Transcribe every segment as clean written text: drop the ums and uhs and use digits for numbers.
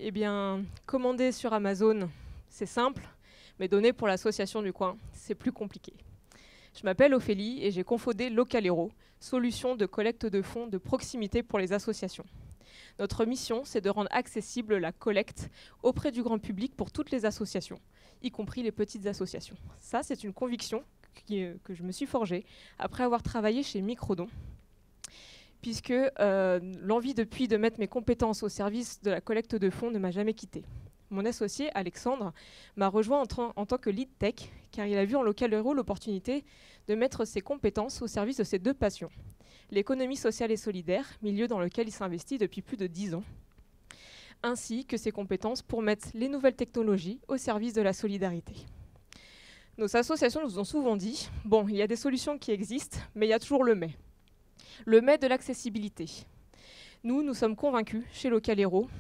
Eh bien, commander sur Amazon, c'est simple, mais donner pour l'association du coin, c'est plus compliqué. Je m'appelle Ophélie et j'ai cofondé Localero, solution de collecte de fonds de proximité pour les associations. Notre mission, c'est de rendre accessible la collecte auprès du grand public pour toutes les associations, y compris les petites associations. Ça, c'est une conviction que je me suis forgée après avoir travaillé chez Microdon, puisque l'envie depuis de mettre mes compétences au service de la collecte de fonds ne m'a jamais quittée. Mon associé, Alexandre, m'a rejoint en tant que lead tech, car il a vu en Localero l'opportunité de mettre ses compétences au service de ses deux passions. L'économie sociale et solidaire, milieu dans lequel il s'investit depuis plus de 10 ans, ainsi que ses compétences pour mettre les nouvelles technologies au service de la solidarité. Nos associations nous ont souvent dit « Bon, il y a des solutions qui existent, mais il y a toujours le mais ». Le mais de l'accessibilité. Nous sommes convaincus, chez Localero,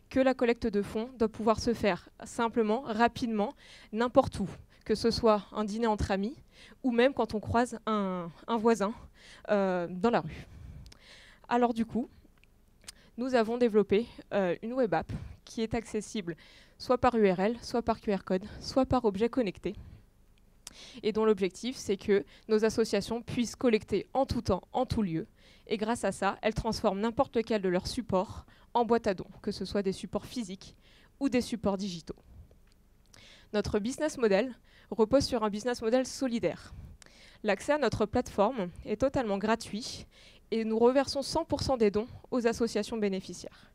que la collecte de fonds doit pouvoir se faire simplement, rapidement, n'importe où, que ce soit un dîner entre amis ou même quand on croise un voisin dans la rue. Alors du coup, nous avons développé une web app qui est accessible soit par URL, soit par QR code, soit par objet connecté, et dont l'objectif, c'est que nos associations puissent collecter en tout temps, en tout lieu, et grâce à ça, elles transforment n'importe lequel de leurs supports en boîte à dons, que ce soit des supports physiques ou des supports digitaux. Notre business model repose sur un business model solidaire. L'accès à notre plateforme est totalement gratuit et nous reversons 100% des dons aux associations bénéficiaires.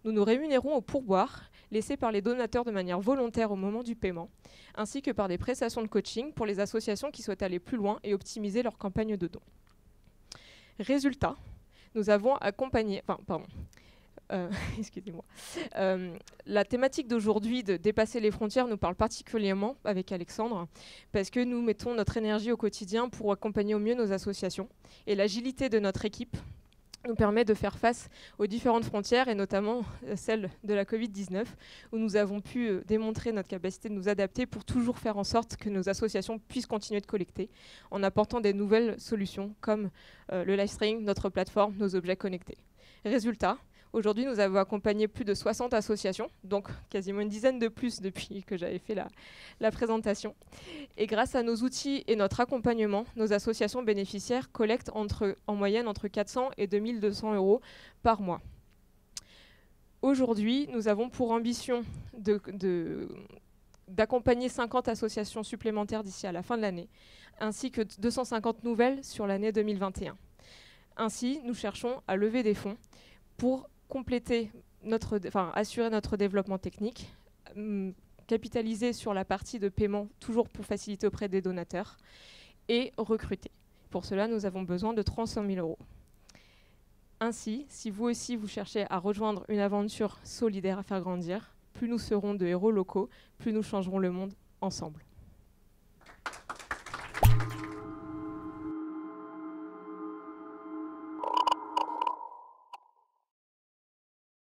Nous nous rémunérons au pourboire laissé par les donateurs de manière volontaire au moment du paiement, ainsi que par des prestations de coaching pour les associations qui souhaitent aller plus loin et optimiser leur campagne de dons. Résultat, nous avons accompagné... excusez-moi. La thématique d'aujourd'hui de dépasser les frontières nous parle particulièrement avec Alexandre parce que nous mettons notre énergie au quotidien pour accompagner au mieux nos associations et l'agilité de notre équipe nous permet de faire face aux différentes frontières et notamment celle de la Covid-19 où nous avons pu démontrer notre capacité de nous adapter pour toujours faire en sorte que nos associations puissent continuer de collecter en apportant des nouvelles solutions comme le live streaming, notre plateforme, nos objets connectés. Résultat, aujourd'hui, nous avons accompagné plus de 60 associations, donc quasiment une dizaine de plus depuis que j'avais fait la présentation. Et grâce à nos outils et notre accompagnement, nos associations bénéficiaires collectent en moyenne entre 400 et 2200 € par mois. Aujourd'hui, nous avons pour ambition d'accompagner 50 associations supplémentaires d'ici à la fin de l'année, ainsi que 250 nouvelles sur l'année 2021. Ainsi, nous cherchons à lever des fonds pour assurer notre développement technique, capitaliser sur la partie de paiement, toujours pour faciliter auprès des donateurs, et recruter. Pour cela, nous avons besoin de 300 000 €. Ainsi, si vous aussi vous cherchez à rejoindre une aventure solidaire à faire grandir, plus nous serons de héros locaux, plus nous changerons le monde ensemble.